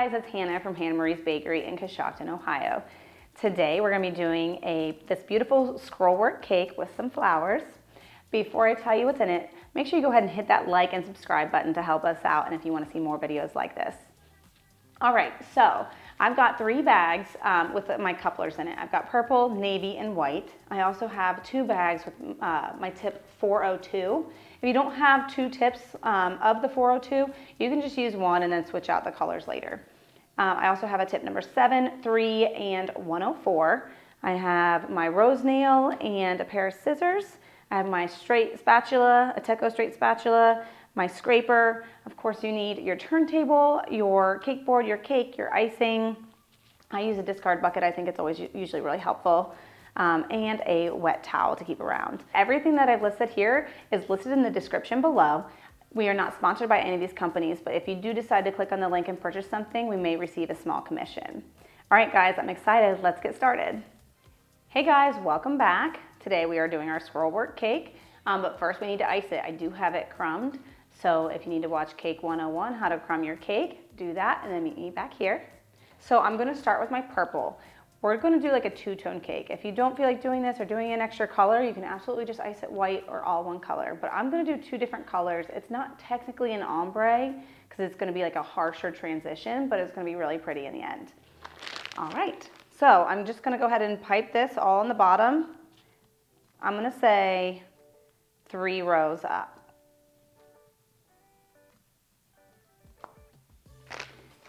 guys, it's Hannah from Hannah Marie's Bakery in Cascading, Ohio. Today we're going to be doing this beautiful scrollwork cake with some flowers. Before I tell you what's in it, make sure you go ahead and hit that like and subscribe button to help us out and if you want to see more videos like this. All right, so I've got 3 bags with my couplers in it. I've got purple, navy, and white. I also have 2 bags with my tip 402. If you don't have 2 tips of the 402, you can just use 1 and then switch out the colors later. I also have a tip number 7, 3, and 104. I have my rose nail and a pair of scissors. I have my straight spatula, Ateco straight spatula, my scraper. Of course, you need your turntable, your cake board, your cake, your icing. I use a discard bucket. I think it's always usually really helpful. And a wet towel to keep around. Everything that I've listed here is listed in the description below. We are not sponsored by any of these companies, but if you do decide to click on the link and purchase something, we may receive a small commission. All right, guys, I'm excited. Let's get started. Hey guys, welcome back. Today we are doing our scrollwork cake, but first we need to ice it. I do have it crumbed, so if you need to watch Cake 101, how to crumb your cake, do that, and then meet me back here. So I'm gonna start with my purple. We're gonna do like a 2-tone cake. If you don't feel like doing this or doing an extra color, you can absolutely just ice it white or all one color. But I'm gonna do 2 different colors. It's not technically an ombre because it's gonna be like a harsher transition, but it's gonna be really pretty in the end. All right, so I'm just gonna go ahead and pipe this all on the bottom. I'm gonna say 3 rows up.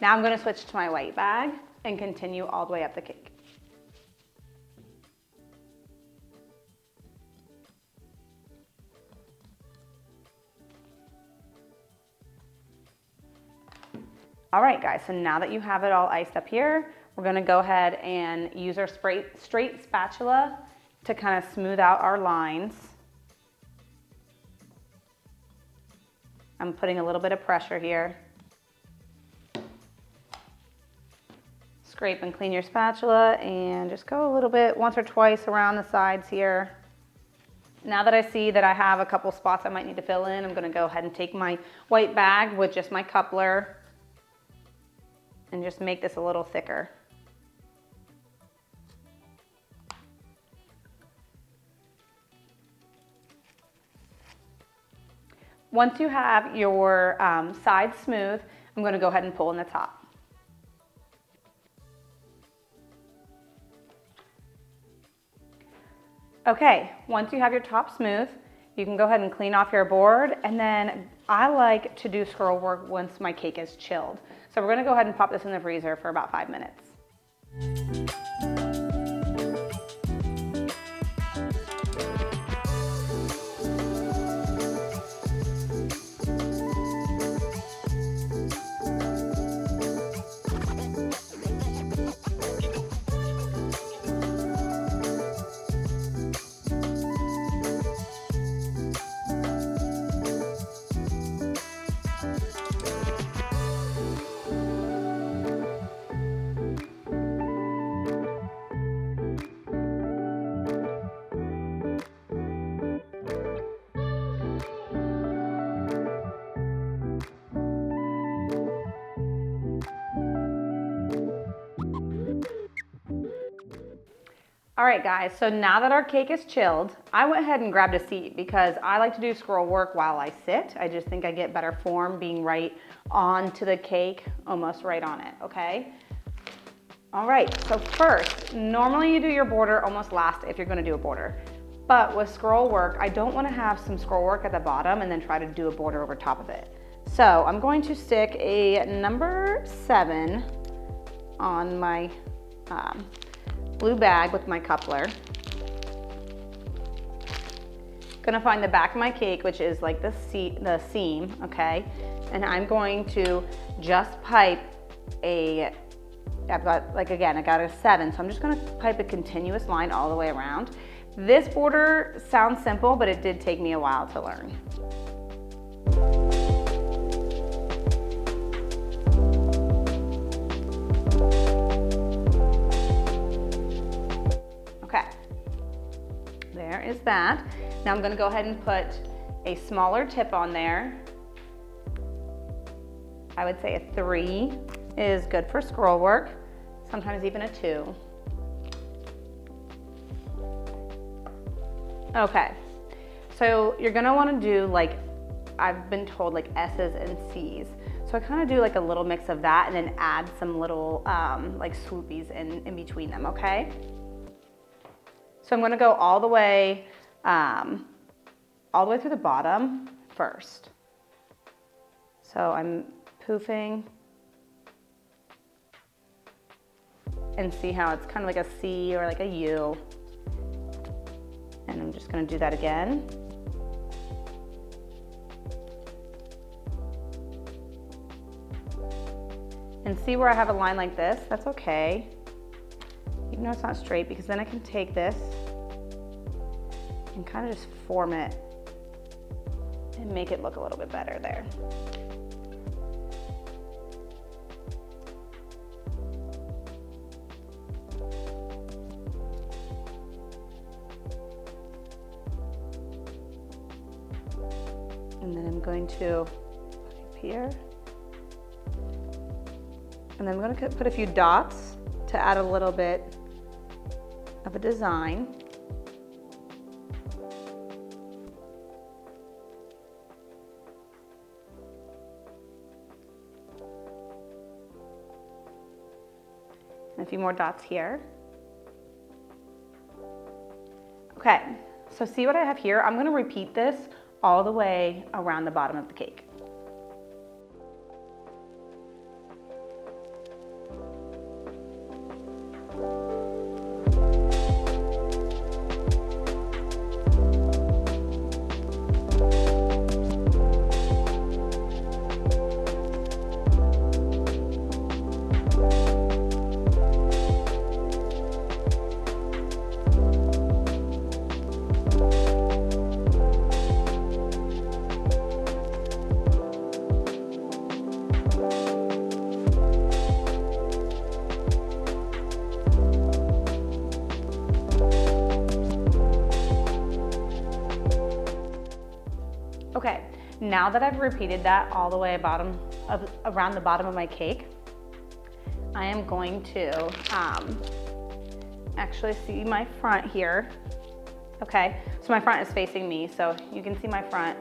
Now I'm gonna switch to my white bag and continue all the way up the cake. All right, guys, so now that you have it all iced up here, we're gonna go ahead and use our straight spatula to kind of smooth out our lines. I'm putting a little bit of pressure here. Scrape and clean your spatula and just go a little bit, once or twice around the sides here. Now that I see that I have a couple spots I might need to fill in, I'm gonna go ahead and take my white bag with just my coupler and just make this a little thicker. Once you have your sides smooth, I'm gonna go ahead and pull in the top. Okay, once you have your top smooth, you can go ahead and clean off your board, and then I like to do scrollwork once my cake is chilled. So we're gonna go ahead and pop this in the freezer for about 5 minutes. All right, guys, so now that our cake is chilled, I went ahead and grabbed a seat because I like to do scroll work while I sit. I just think I get better form being right onto the cake, almost right on it, okay? All right, so first, normally you do your border almost last if you're gonna do a border. But with scroll work, I don't wanna have some scroll work at the bottom and then try to do a border over top of it. So I'm going to stick a number 7 on my blue bag with my coupler. Gonna find the back of my cake, which is like the seam, okay? And I'm going to just pipe I got a 7, so I'm just gonna pipe a continuous line all the way around. This border sounds simple, but it did take me a while to learn. There is that. Now I'm going to go ahead and put a smaller tip on there. I would say a 3 is good for scroll work, sometimes even a 2. Okay, so you're gonna wanna do like, I've been told like S's and C's. So I kind of do like a little mix of that and then add some little like swoopies in between them, okay? So I'm gonna go all the way through the bottom first. So I'm poofing and see how it's kind of like a C or like a U. And I'm just gonna do that again. And see where I have a line like this? That's okay. Even though it's not straight, because then I can take this and kind of just form it and make it look a little bit better there. And then I'm going to put it up here. And then I'm going to put a few dots to add a little bit of a design. And a few more dots here. Okay, so see what I have here? I'm going to repeat this all the way around the bottom of the cake. Okay, now that I've repeated that all the way around the bottom of my cake, I am going to actually see my front here. Okay, so my front is facing me, so you can see my front,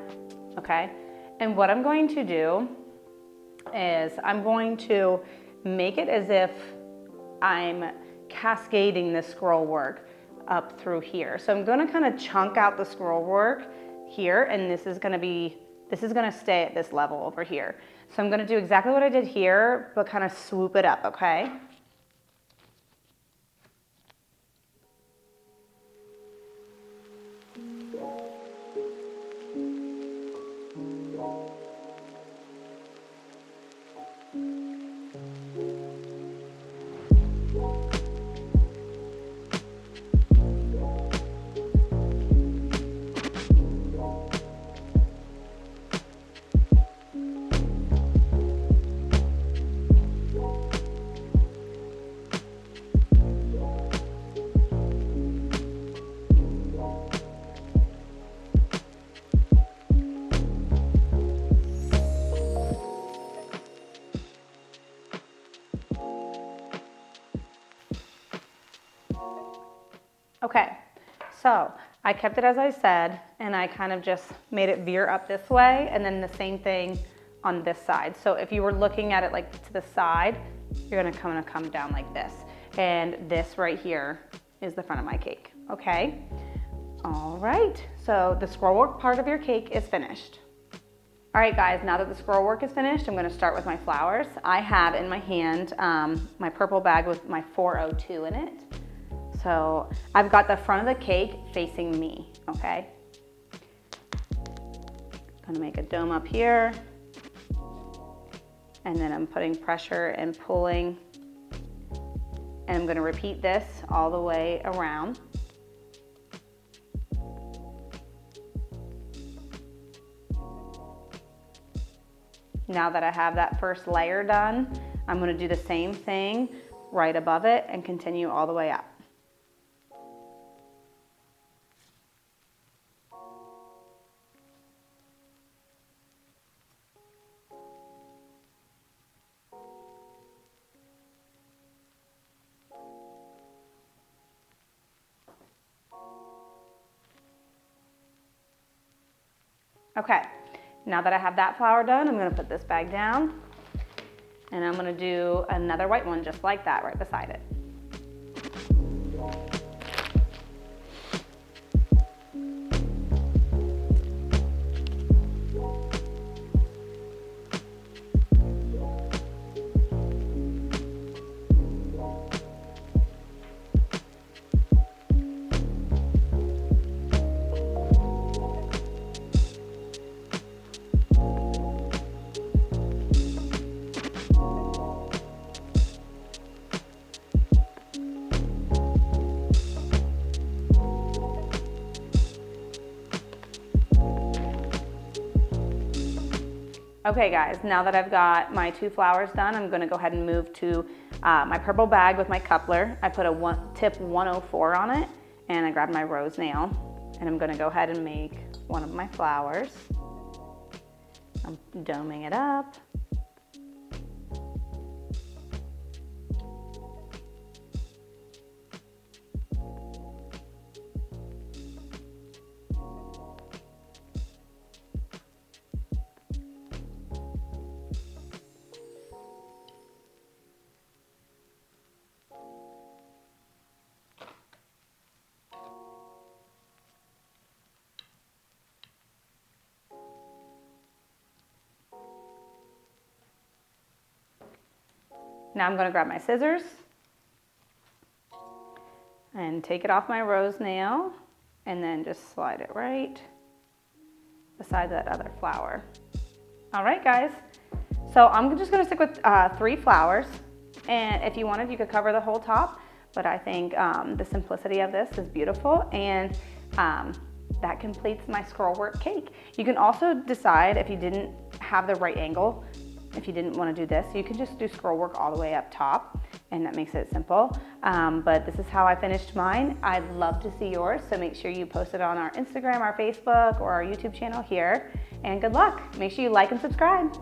okay? And what I'm going to do is I'm going to make it as if I'm cascading the scroll work up through here. So I'm gonna kind of chunk out the scroll work here, and this is gonna stay at this level over here. So I'm gonna do exactly what I did here, but kind of swoop it up, okay? Okay, so I kept it as I said, and I kind of just made it veer up this way, and then the same thing on this side. So if you were looking at it like to the side, you're gonna come down like this. And this right here is the front of my cake, okay? All right, so the scroll work part of your cake is finished. All right guys, now that the scroll work is finished, I'm gonna start with my flowers. I have in my hand my purple bag with my 402 in it. So I've got the front of the cake facing me, okay? Gonna make a dome up here. And then I'm putting pressure and pulling. And I'm gonna repeat this all the way around. Now that I have that first layer done, I'm gonna do the same thing right above it and continue all the way up. Okay, now that I have that flower done, I'm gonna put this bag down and I'm gonna do another white one just like that right beside it. Okay guys, now that I've got my 2 flowers done, I'm gonna go ahead and move to my purple bag with my coupler. I put a tip 104 on it, and I grabbed my rose nail, and I'm gonna go ahead and make one of my flowers. I'm doming it up. Now I'm going to grab my scissors and take it off my rose nail and then just slide it right beside that other flower. All right guys, so I'm just going to stick with 3 flowers, and if you wanted you could cover the whole top, but I think the simplicity of this is beautiful, and that completes my scrollwork cake. You can also decide if you didn't have the right angle. If you didn't want to do this, you can just do scrollwork all the way up top, and that makes it simple. But this is how I finished mine. I'd love to see yours, so make sure you post it on our Instagram, our Facebook, or our YouTube channel here. And good luck. Make sure you like and subscribe.